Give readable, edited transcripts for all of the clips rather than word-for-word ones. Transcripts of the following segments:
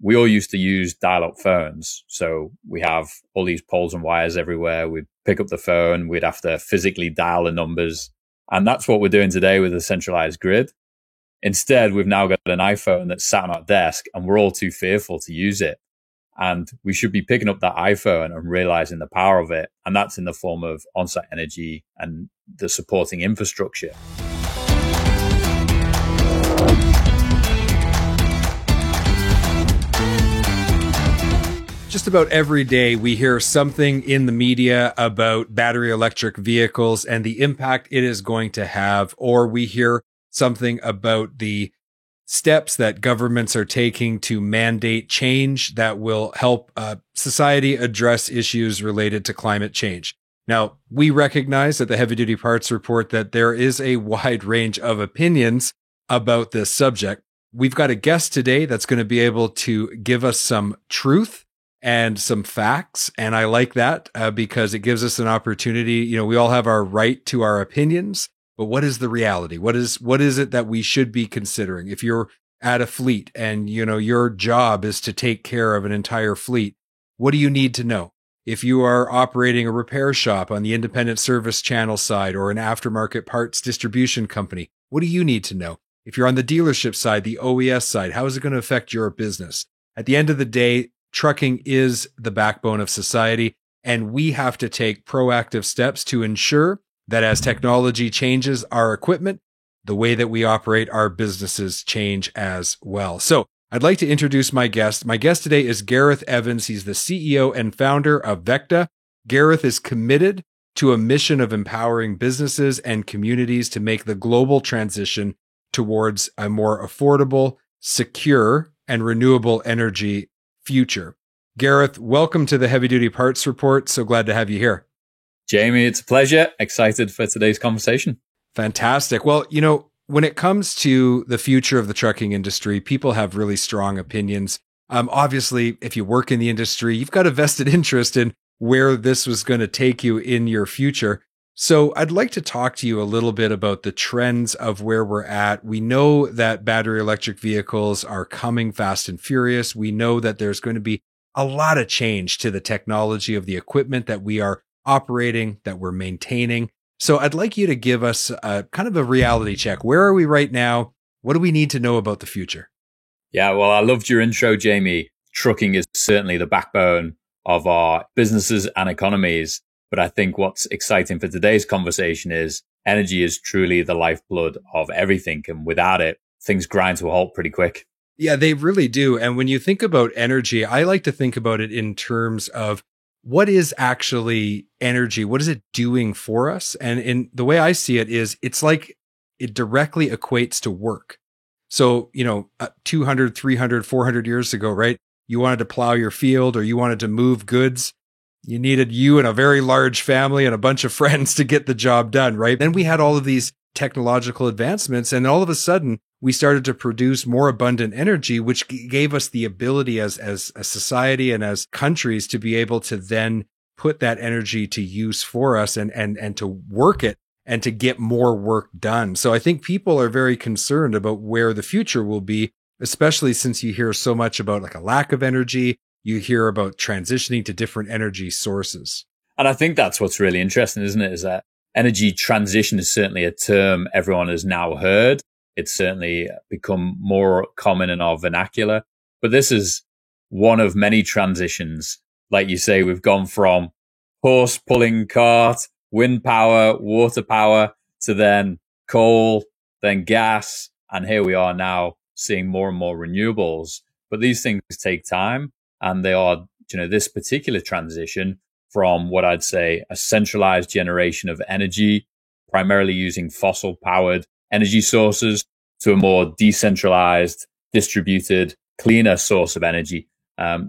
we all used to use dial-up phones. So we have all these poles and wires everywhere. We'd pick up the phone. We'd have to physically dial the numbers. And that's what we're doing today with a centralized grid. Instead, we've now got an iPhone that's sat on our desk and we're all too fearful to use it. And we should be picking up that iPhone and realizing the power of it. And that's in the form of on-site energy and the supporting infrastructure. Just about every day, we hear something in the media about battery electric vehicles and the impact it is going to have, or we hear something about the steps that governments are taking to mandate change that will help society address issues related to climate change. Now, we recognize at the Heavy Duty Parts Report that there is a wide range of opinions about this subject. We've got a guest today that's going to be able to give us some truth and some facts. And I like that because it gives us an opportunity. You know, we all have our right to our opinions, but what is the reality? What is it that we should be considering? If you're at a fleet and, you know, your job is to take care of an entire fleet, what do you need to know? If you are operating a repair shop on the independent service channel side or an aftermarket parts distribution company, what do you need to know? If you're on the dealership side, the OES side, how is it going to affect your business? At the end of the day, trucking is the backbone of society, and we have to take proactive steps to ensure that as technology changes our equipment, the way that we operate our businesses change as well. So I'd like to introduce my guest. My guest today is Gareth Evans. He's the CEO and founder of Vecta. Gareth is committed to a mission of empowering businesses and communities to make the global transition towards a more affordable, secure, and renewable energy future. Gareth, welcome to the Heavy Duty Parts Report. So glad to have you here. Jamie, it's a pleasure. Excited for today's conversation. Fantastic. Well, you know, when it comes to the future of the trucking industry, people have really strong opinions. Obviously, if you work in the industry, you've got a vested interest in where this was going to take you in your future. So I'd like to talk to you a little bit about the trends of where we're at. We know that battery electric vehicles are coming fast and furious. We know that there's going to be a lot of change to the technology of the equipment that we are operating, that we're maintaining. So I'd like you to give us a kind of a reality check. Where are we right now? What do we need to know about the future? Yeah, well, I loved your intro, Jamie. Trucking is certainly the backbone of our businesses and economies. But I think what's exciting for today's conversation is energy is truly the lifeblood of everything. And without it, things grind to a halt pretty quick. Yeah, they really do. And when you think about energy, I like to think about it in terms of what is actually energy? What is it doing for us? And in the way I see it is it's like it directly equates to work. So, you know, 200, 300, 400 years ago, right? You wanted to plow your field or you wanted to move goods. You needed you and a very large family and a bunch of friends to get the job done, right? Then we had all of these technological advancements, and all of a sudden we started to produce more abundant energy, which gave us the ability as a society and as countries to be able to then put that energy to use for us and to work it and to get more work done. So I think people are very concerned about where the future will be, especially since you hear so much about like a lack of energy. You hear about transitioning to different energy sources. And I think that's what's really interesting, isn't it? Is that energy transition is certainly a term everyone has now heard. It's certainly become more common in our vernacular. But this is one of many transitions. Like you say, we've gone from horse pulling cart, wind power, water power, to then coal, then gas. And here we are now seeing more and more renewables. But these things take time. And they are, you know, this particular transition from what I'd say a centralized generation of energy, primarily using fossil powered energy sources, to a more decentralized, distributed, cleaner source of energy.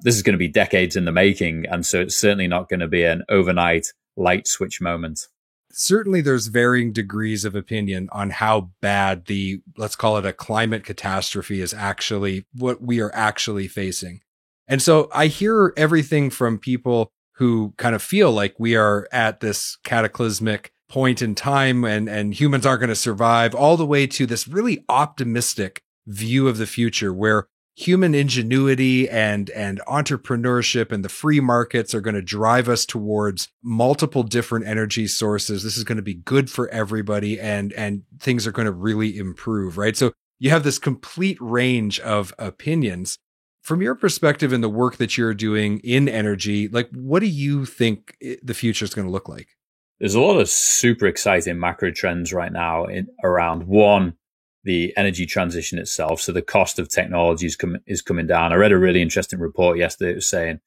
This is going to be decades in the making. And so it's certainly not going to be an overnight light switch moment. Certainly there's varying degrees of opinion on how bad let's call it a climate catastrophe is actually what we are actually facing. And so I hear everything from people who kind of feel like we are at this cataclysmic point in time and humans aren't going to survive, all the way to this really optimistic view of the future where human ingenuity and entrepreneurship and the free markets are going to drive us towards multiple different energy sources. This is going to be good for everybody, and things are going to really improve, right? So you have this complete range of opinions. From your perspective in the work that you're doing in energy, like, what do you think the future is going to look like? There's a lot of super exciting macro trends right now around one, the energy transition itself. So the cost of technology is coming down. I read a really interesting report yesterday. It was saying,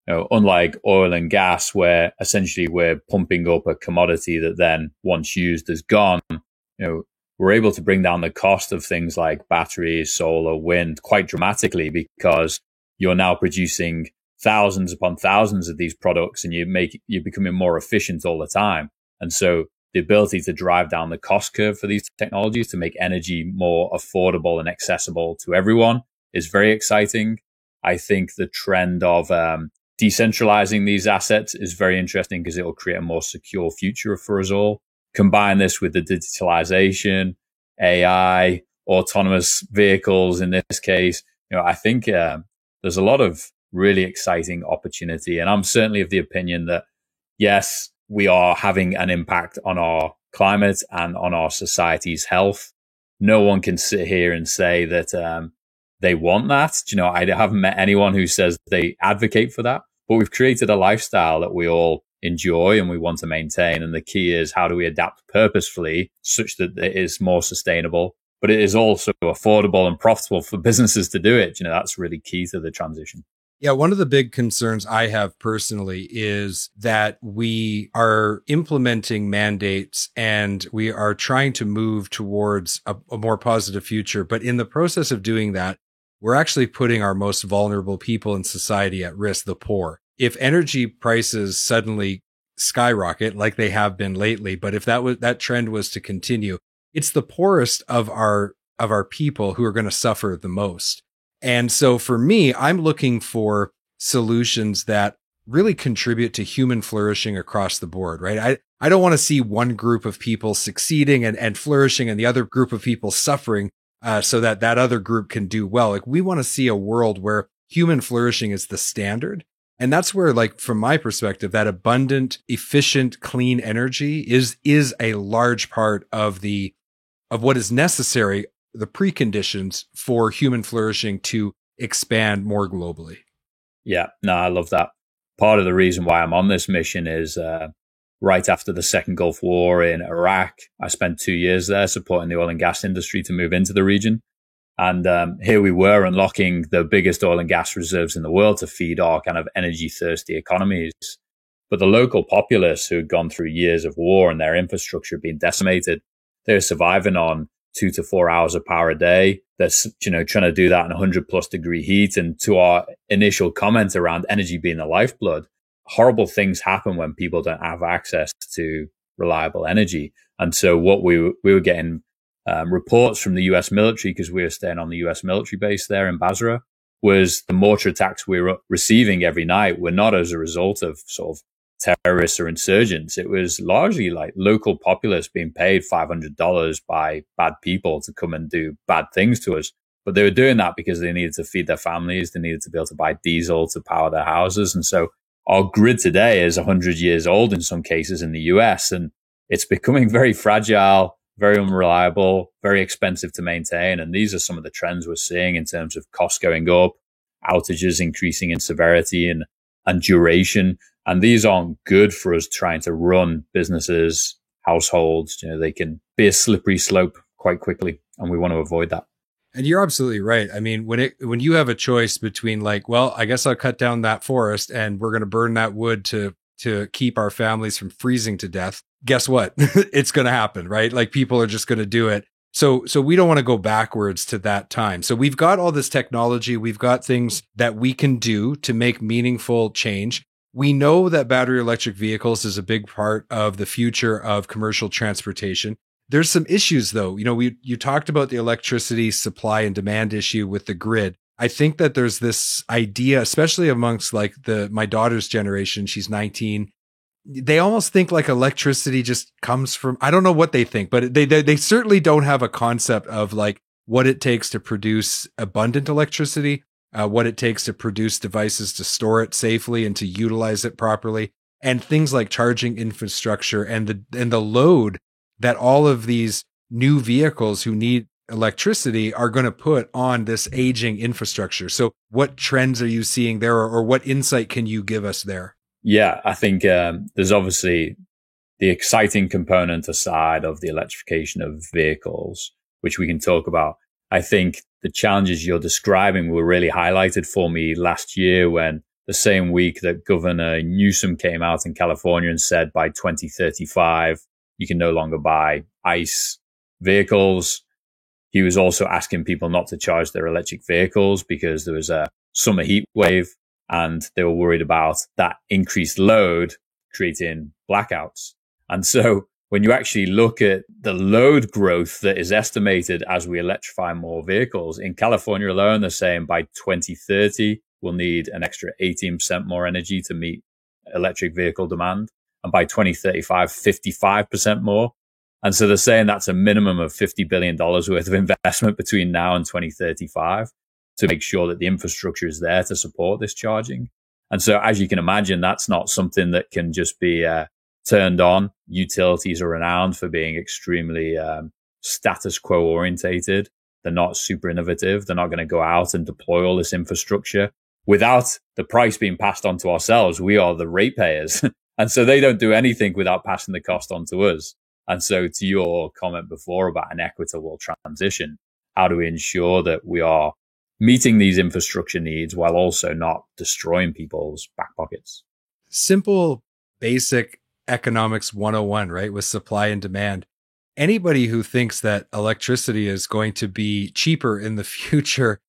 unlike oil and gas, where essentially we're pumping up a commodity that then once used is gone, we're able to bring down the cost of things like batteries, solar, wind quite dramatically, because you're now producing thousands upon thousands of these products and you're becoming more efficient all the time. And so the ability to drive down the cost curve for these technologies to make energy more affordable and accessible to everyone is very exciting. I think the trend of decentralizing these assets is very interesting because it will create a more secure future for us all. Combine this with the digitalization, AI, autonomous vehicles in this case. I think there's a lot of really exciting opportunity. And I'm certainly of the opinion that, yes, we are having an impact on our climate and on our society's health. No one can sit here and say that they want that. I haven't met anyone who says they advocate for that, but we've created a lifestyle that we all enjoy and we want to maintain. And the key is, how do we adapt purposefully such that it is more sustainable, but it is also affordable and profitable for businesses to do it? That's really key to the transition. Yeah, one of the big concerns I have personally is that we are implementing mandates and we are trying to move towards a more positive future. But in the process of doing that, we're actually putting our most vulnerable people in society at risk, the poor. If energy prices suddenly skyrocket like they have been lately, but if that trend was to continue, it's the poorest of our people who are going to suffer the most. And so for me, I'm looking for solutions that really contribute to human flourishing across the board, right? I don't want to see one group of people succeeding and flourishing and the other group of people suffering so that other group can do well. Like, we want to see a world where human flourishing is the standard. And that's where, like, from my perspective, that abundant, efficient, clean energy is a large part of what is necessary, the preconditions for human flourishing to expand more globally. Yeah, no, I love that. Part of the reason why I'm on this mission is right after the second Gulf War in Iraq, I spent 2 years there supporting the oil and gas industry to move into the region. And here we were unlocking the biggest oil and gas reserves in the world to feed our kind of energy thirsty economies. But the local populace, who had gone through years of war and their infrastructure being decimated, they were surviving on 2 to 4 hours of power a day. They're, trying to do that in 100+ degree heat. And to our initial comment around energy being the lifeblood, horrible things happen when people don't have access to reliable energy. And so what we were getting reports from the US military, because we were staying on the US military base there in Basra, was the mortar attacks we were receiving every night were not as a result of sort of terrorists or insurgents. It was largely like local populace being paid $500 by bad people to come and do bad things to us. But they were doing that because they needed to feed their families. They needed to be able to buy diesel to power their houses. And so our grid today is 100 years old in some cases in the US, and it's becoming very fragile, very unreliable, very expensive to maintain. And these are some of the trends we're seeing in terms of costs going up, outages increasing in severity and duration. And these aren't good for us trying to run businesses, households. They can be a slippery slope quite quickly, and we want to avoid that. And you're absolutely right. I mean, when you have a choice between, like, well, I guess I'll cut down that forest and we're going to burn that wood to keep our families from freezing to death, guess what? It's going to happen, right? Like, people are just going to do it. So we don't want to go backwards to that time. So we've got all this technology. We've got things that we can do to make meaningful change. We know that battery electric vehicles is a big part of the future of commercial transportation. There's some issues, though. You talked about the electricity supply and demand issue with the grid. I think that there's this idea, especially amongst like my daughter's generation, she's 19. They almost think like electricity just comes from, I don't know what they think, but they certainly don't have a concept of like what it takes to produce abundant electricity, what it takes to produce devices to store it safely and to utilize it properly, and things like charging infrastructure and the load that all of these new vehicles who need electricity are going to put on this aging infrastructure. So what trends are you seeing there, or what insight can you give us there? Yeah, I think there's obviously the exciting component aside of the electrification of vehicles, which we can talk about. I think the challenges you're describing were really highlighted for me last year when the same week that Governor Newsom came out in California and said by 2035, you can no longer buy ICE vehicles. He was also asking people not to charge their electric vehicles because there was a summer heat wave and they were worried about that increased load creating blackouts. And so when you actually look at the load growth that is estimated as we electrify more vehicles, in California alone, they're saying by 2030, we'll need an extra 18% more energy to meet electric vehicle demand. And by 2035, 55% more. And so they're saying that's a minimum of $50 billion worth of investment between now and 2035 to make sure that the infrastructure is there to support this charging. And so as you can imagine, that's not something that can just be turned on. Utilities are renowned for being extremely status quo orientated. They're not super innovative. They're not going to go out and deploy all this infrastructure without the price being passed on to ourselves. We are the ratepayers. And so they don't do anything without passing the cost on to us. And so to your comment before about an equitable transition, how do we ensure that we are meeting these infrastructure needs while also not destroying people's back pockets? Simple, basic economics 101, right? With supply and demand. Anybody who thinks that electricity is going to be cheaper in the future,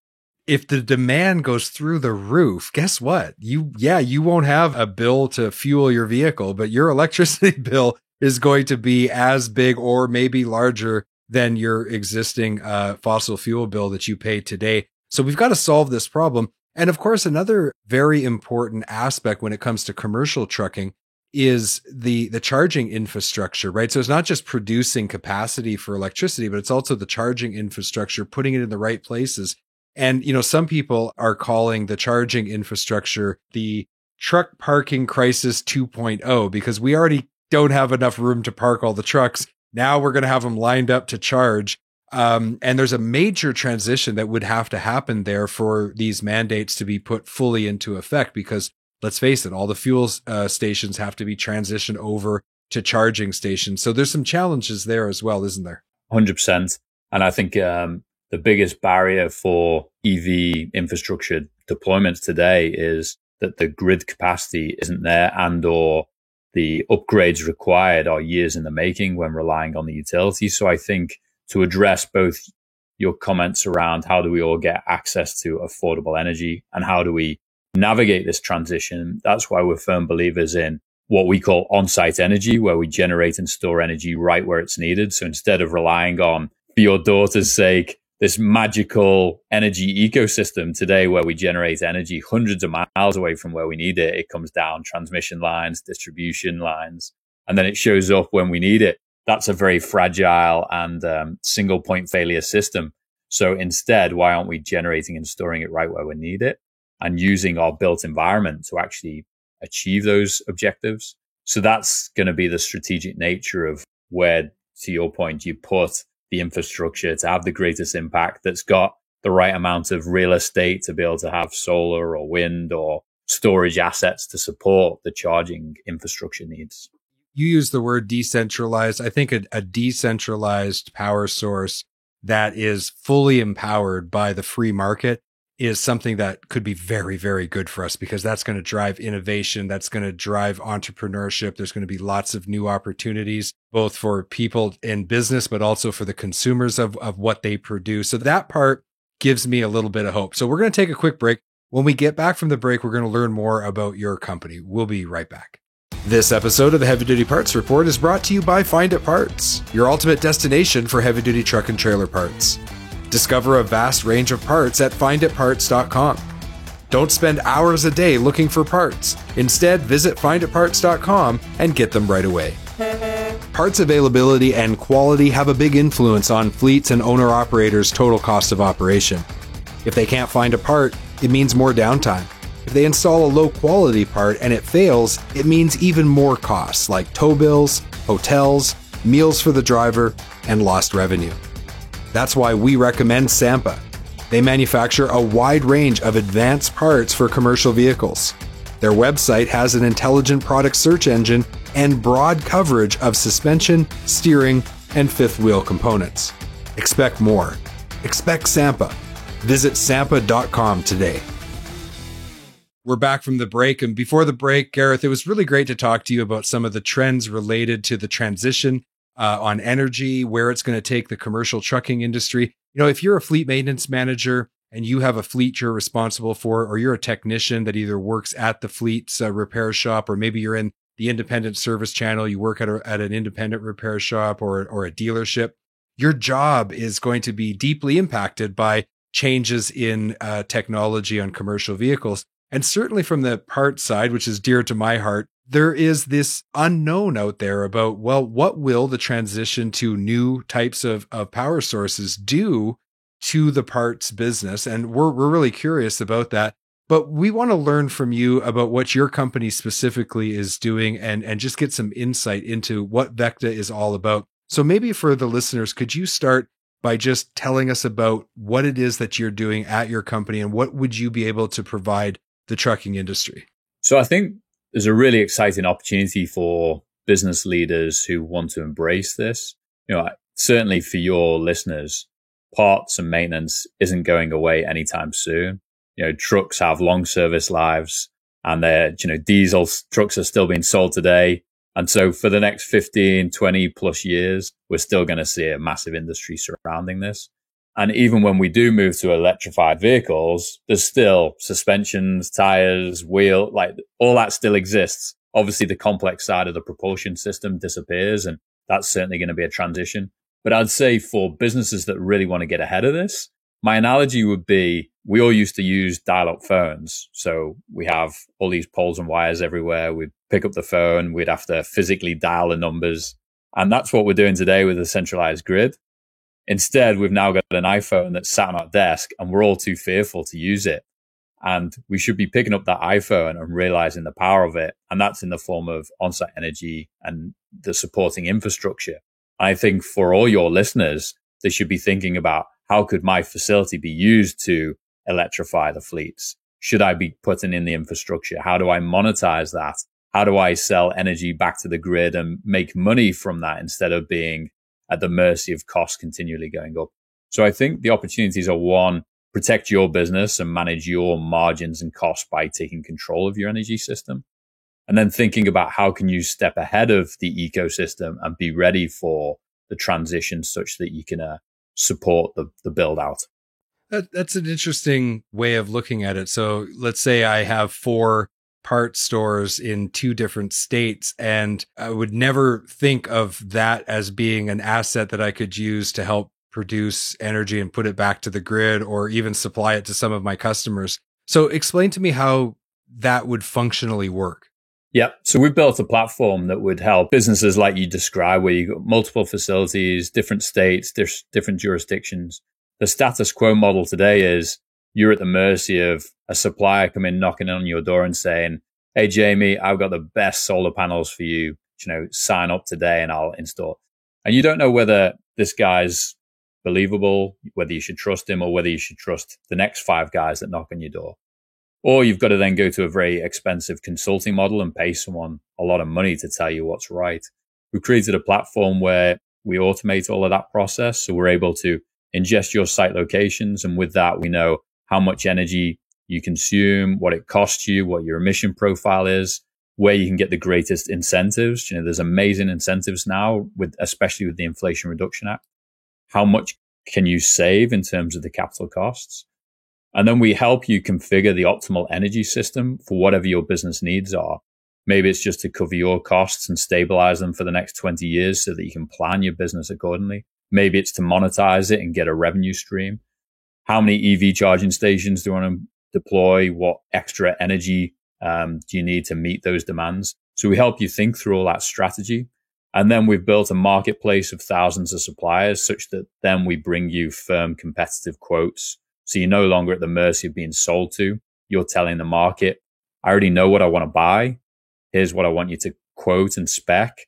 if the demand goes through the roof, guess what? You won't have a bill to fuel your vehicle, but your electricity bill is going to be as big or maybe larger than your existing fossil fuel bill that you pay today. So we've got to solve this problem. And of course, another very important aspect when it comes to commercial trucking is the charging infrastructure, right? So it's not just producing capacity for electricity, but it's also the charging infrastructure, putting it in the right places. And, some people are calling the charging infrastructure the truck parking crisis 2.0, because we already don't have enough room to park all the trucks. Now we're going to have them lined up to charge. And there's a major transition that would have to happen there for these mandates to be put fully into effect, because let's face it, all the fuel stations have to be transitioned over to charging stations. So there's some challenges there as well, isn't there? 100%. And I think the biggest barrier for EV infrastructure deployments today is that the grid capacity isn't there, and or the upgrades required are years in the making when relying on the utility. So I think to address both your comments around how do we all get access to affordable energy and how do we navigate this transition, that's why we're firm believers in what we call on-site energy, where we generate and store energy right where it's needed. So instead of relying on, for your daughter's sake, this magical energy ecosystem today where we generate energy hundreds of miles away from where we need it, it comes down transmission lines, distribution lines, and then it shows up when we need it. That's a very fragile and single point failure system. So instead, why aren't we generating and storing it right where we need it and using our built environment to actually achieve those objectives? So that's going to be the strategic nature of where, to your point, you put the infrastructure to have the greatest impact, that's got the right amount of real estate to be able to have solar or wind or storage assets to support the charging infrastructure needs. You use the word decentralized. I think a decentralized power source that is fully empowered by the free market is something that could be very, very good for us, because that's going to drive innovation. That's going to drive entrepreneurship. There's going to be lots of new opportunities, both for people in business, but also for the consumers of what they produce. So that part gives me a little bit of hope. So we're going to take a quick break. When we get back from the break, we're going to learn more about your company. We'll be right back. This episode of the Heavy Duty Parts Report is brought to you by Find It Parts, your ultimate destination for heavy duty truck and trailer parts. Discover a vast range of parts at finditparts.com. Don't spend hours a day looking for parts. Instead, visit finditparts.com and get them right away. Parts availability and quality have a big influence on fleets and owner-operators' total cost of operation. If they can't find a part, it means more downtime. If they install a low-quality part and it fails, it means even more costs like tow bills, hotels, meals for the driver, and lost revenue. That's why we recommend Sampa. They manufacture a wide range of advanced parts for commercial vehicles. Their website has an intelligent product search engine and broad coverage of suspension, steering, and fifth wheel components. Expect more. Expect Sampa. Visit sampa.com today. We're back from the break. And before the break, Gareth, it was really great to talk to you about some of the trends related to the transition on energy, where it's going to take the commercial trucking industry. You know, if you're a fleet maintenance manager and you have a fleet you're responsible for, or you're a technician that either works at the fleet's repair shop, or maybe you're in the independent service channel, you work at an independent repair shop or a dealership, your job is going to be deeply impacted by changes in technology on commercial vehicles. And certainly from the parts side, which is dear to my heart, there is this unknown out there about, well, what will the transition to new types of power sources do to the parts business? And we're really curious about that. But we want to learn from you about what your company specifically is doing and just get some insight into what Vecta is all about. So maybe for the listeners, could you start by just telling us about what it is that you're doing at your company and what would you be able to provide the trucking industry? So I think there's a really exciting opportunity for business leaders who want to embrace this. You know, certainly for your listeners, parts and maintenance isn't going away anytime soon. You know, trucks have long service lives and diesel trucks are still being sold today. And so for the next 15, 20 plus years, we're still going to see a massive industry surrounding this. And even when we do move to electrified vehicles, there's still suspensions, tires, wheel, like all that still exists. Obviously, the complex side of the propulsion system disappears, and that's certainly going to be a transition. But I'd say for businesses that really want to get ahead of this, my analogy would be we all used to use dial-up phones. So we have all these poles and wires everywhere. We'd pick up the phone. We'd have to physically dial the numbers. And that's what we're doing today with a centralized grid. Instead, we've now got an iPhone that's sat on our desk and we're all too fearful to use it. And we should be picking up that iPhone and realizing the power of it. And that's in the form of on-site energy and the supporting infrastructure. I think for all your listeners, they should be thinking about how could my facility be used to electrify the fleets? Should I be putting in the infrastructure? How do I monetize that? How do I sell energy back to the grid and make money from that instead of being at the mercy of costs continually going up? So I think the opportunities are, one, protect your business and manage your margins and costs by taking control of your energy system. And then thinking about how can you step ahead of the ecosystem and be ready for the transition such that you can support the build out. That's an interesting way of looking at it. So let's say I have 4 parts stores in 2 different states, and I would never think of that as being an asset that I could use to help produce energy and put it back to the grid or even supply it to some of my customers. So explain to me how that would functionally work. Yeah. So we built a platform that would help businesses like you describe, where you've got multiple facilities, different states, different jurisdictions. The status quo model today is you're at the mercy of a supplier coming knocking on your door and saying, "Hey, Jamie, I've got the best solar panels for you. Sign up today and I'll install." And you don't know whether this guy's believable, whether you should trust him or whether you should trust the next 5 guys that knock on your door. Or you've got to then go to a very expensive consulting model and pay someone a lot of money to tell you what's right. We've created a platform where we automate all of that process. So we're able to ingest your site locations. And with that, we know how much energy you consume, what it costs you, what your emission profile is, where you can get the greatest incentives. There's amazing incentives now, especially with the Inflation Reduction Act. How much can you save in terms of the capital costs? And then we help you configure the optimal energy system for whatever your business needs are. Maybe it's just to cover your costs and stabilize them for the next 20 years so that you can plan your business accordingly. Maybe it's to monetize it and get a revenue stream. How many EV charging stations do you want to deploy? What extra energy do you need to meet those demands? So we help you think through all that strategy. And then we've built a marketplace of thousands of suppliers such that then we bring you firm competitive quotes. So you're no longer at the mercy of being sold to. You're telling the market, I already know what I want to buy. Here's what I want you to quote and spec.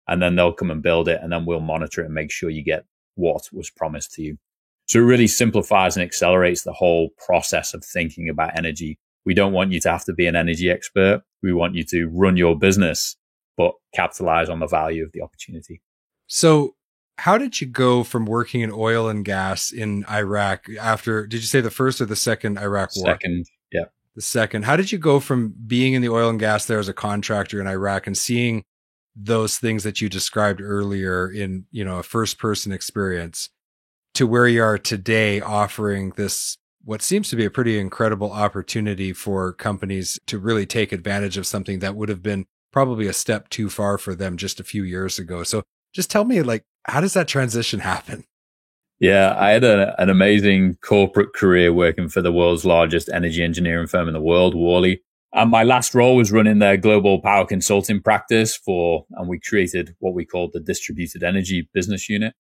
And then they'll come and build it. And then we'll monitor it and make sure you get what was promised to you. So it really simplifies and accelerates the whole process of thinking about energy. We don't want you to have to be an energy expert. We want you to run your business, but capitalize on the value of the opportunity. So how did you go from working in oil and gas in Iraq after, did you say the first or the second Iraq war? Second, yeah. The second. How did you go from being in the oil and gas there as a contractor in Iraq and seeing those things that you described earlier in, a first person experience to where you are today, offering this, what seems to be a pretty incredible opportunity for companies to really take advantage of something that would have been probably a step too far for them just a few years ago. So just tell me, how does that transition happen? Yeah, I had an amazing corporate career working for the world's largest energy engineering firm in the world, Worley. And my last role was running their global power consulting practice and we created what we called the distributed energy business unit.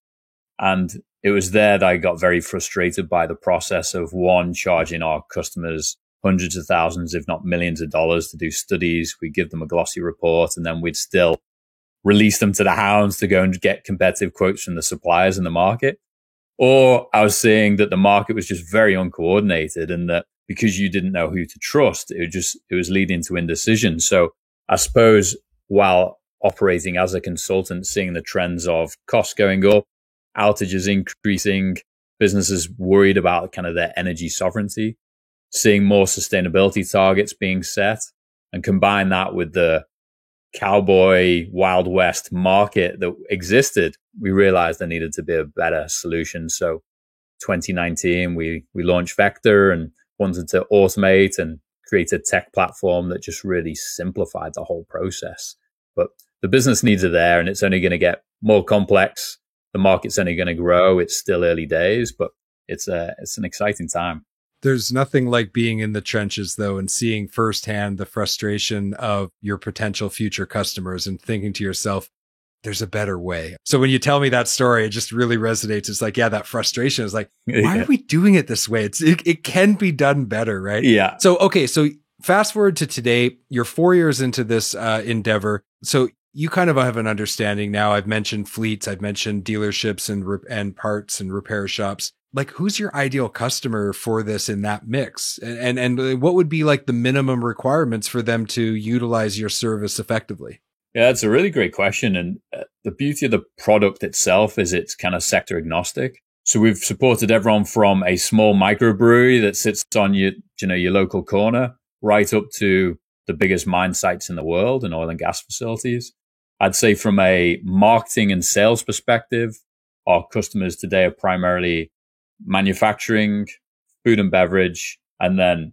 And it was there that I got very frustrated by the process of charging our customers hundreds of thousands, if not millions of dollars to do studies. We give them a glossy report and then we'd still release them to the hounds to go and get competitive quotes from the suppliers in the market. Or I was seeing that the market was just very uncoordinated and that because you didn't know who to trust, it was leading to indecision. So I suppose while operating as a consultant, seeing the trends of costs going up, outages increasing, businesses worried about kind of their energy sovereignty, seeing more sustainability targets being set, and combine that with the cowboy Wild West market that existed, we realized there needed to be a better solution. So 2019, we launched Vector and wanted to automate and create a tech platform that just really simplified the whole process. But the business needs are there and it's only going to get more complex. The market's only going to grow. It's still early days, but it's an exciting time. There's nothing like being in the trenches, though, and seeing firsthand the frustration of your potential future customers and thinking to yourself, there's a better way. So when you tell me that story, it just really resonates. It's like, yeah, that frustration is like, why are we doing it this way? It can be done better, right? Yeah. So, okay. So fast forward to today, you're 4 years into this endeavor. So you kind of have an understanding now. I've mentioned fleets, I've mentioned dealerships and parts and repair shops. Like, who's your ideal customer for this in that mix? And what would be like the minimum requirements for them to utilize your service effectively? Yeah, it's a really great question. And the beauty of the product itself is it's kind of sector agnostic. So we've supported everyone from a small microbrewery that sits on your local corner right up to the biggest mine sites in the world and oil and gas facilities. I'd say from a marketing and sales perspective, our customers today are primarily manufacturing, food and beverage, and then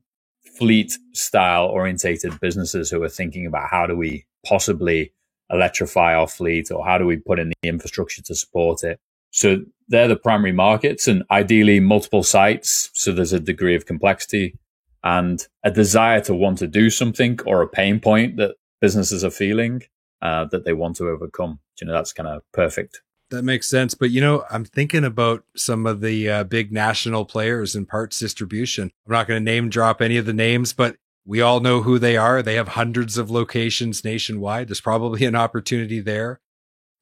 fleet style orientated businesses who are thinking about how do we possibly electrify our fleet or how do we put in the infrastructure to support it. So they're the primary markets and ideally multiple sites. So there's a degree of complexity and a desire to want to do something or a pain point that businesses are feeling that they want to overcome. That's kind of perfect. That makes sense. But, I'm thinking about some of the big national players in parts distribution. I'm not going to name drop any of the names, but we all know who they are. They have hundreds of locations nationwide. There's probably an opportunity there.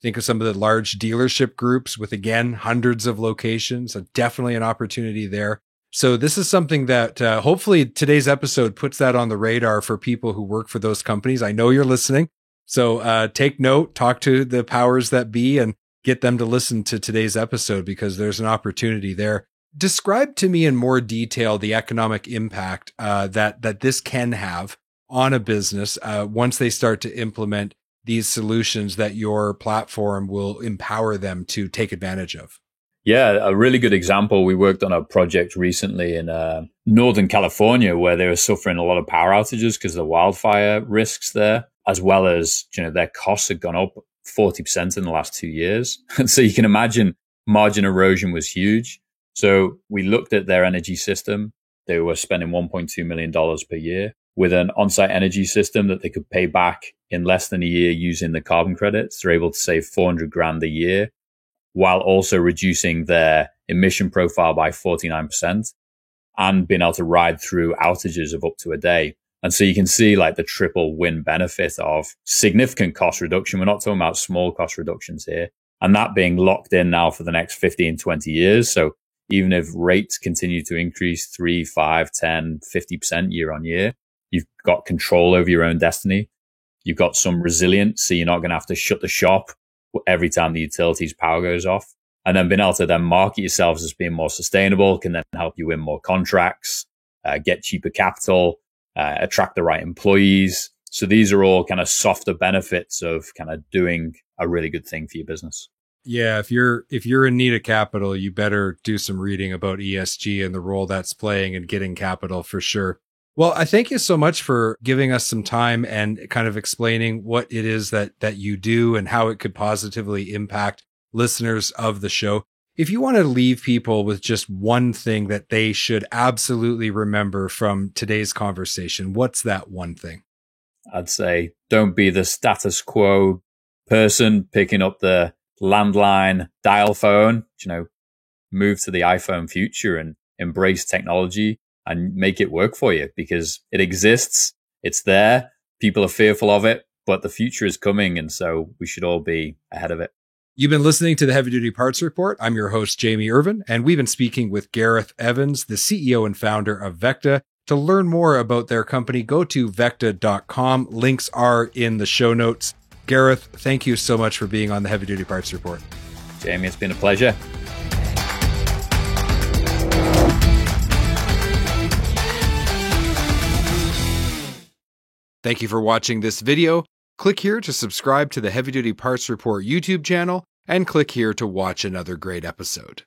Think of some of the large dealership groups with, again, hundreds of locations. So definitely an opportunity there. So this is something that hopefully today's episode puts that on the radar for people who work for those companies. I know you're listening. So take note, talk to the powers that be and get them to listen to today's episode because there's an opportunity there. Describe to me in more detail the economic impact that this can have on a business once they start to implement these solutions that your platform will empower them to take advantage of. Yeah, a really good example. We worked on a project recently in Northern California where they were suffering a lot of power outages because of the wildfire risks there, as well as their costs had gone up 40% in the last 2 years. And so you can imagine margin erosion was huge. So we looked at their energy system. They were spending $1.2 million per year. with an on-site energy system that they could pay back in less than a year using the carbon credits. They're able to save 400 grand a year while also reducing their emission profile by 49% and being able to ride through outages of up to a day. And so you can see like the triple win benefit of significant cost reduction. We're not talking about small cost reductions here. And that being locked in now for the next 15, 20 years. So even if rates continue to increase 3, 5, 10, 50% year on year, you've got control over your own destiny. You've got some resilience. So you're not going to have to shut the shop every time the utilities power goes off. And then being able to then market yourselves as being more sustainable can then help you win more contracts, get cheaper capital, attract the right employees. So these are all kind of softer benefits of kind of doing a really good thing for your business. Yeah, if you're in need of capital, you better do some reading about ESG and the role that's playing in getting capital for sure. Well, I thank you so much for giving us some time and kind of explaining what it is that you do and how it could positively impact listeners of the show. If you want to leave people with just one thing that they should absolutely remember from today's conversation, what's that one thing? I'd say don't be the status quo person picking up the landline dial phone, move to the iPhone future and embrace technology and make it work for you because it exists. It's there. People are fearful of it, but the future is coming. And so we should all be ahead of it. You've been listening to the Heavy Duty Parts Report. I'm your host, Jamie Irvin, and we've been speaking with Gareth Evans, the CEO and founder of Vecta. To learn more about their company, go to vecta.com. Links are in the show notes. Gareth, thank you so much for being on the Heavy Duty Parts Report. Jamie, it's been a pleasure. Thank you for watching this video. Click here to subscribe to the Heavy Duty Parts Report YouTube channel and click here to watch another great episode.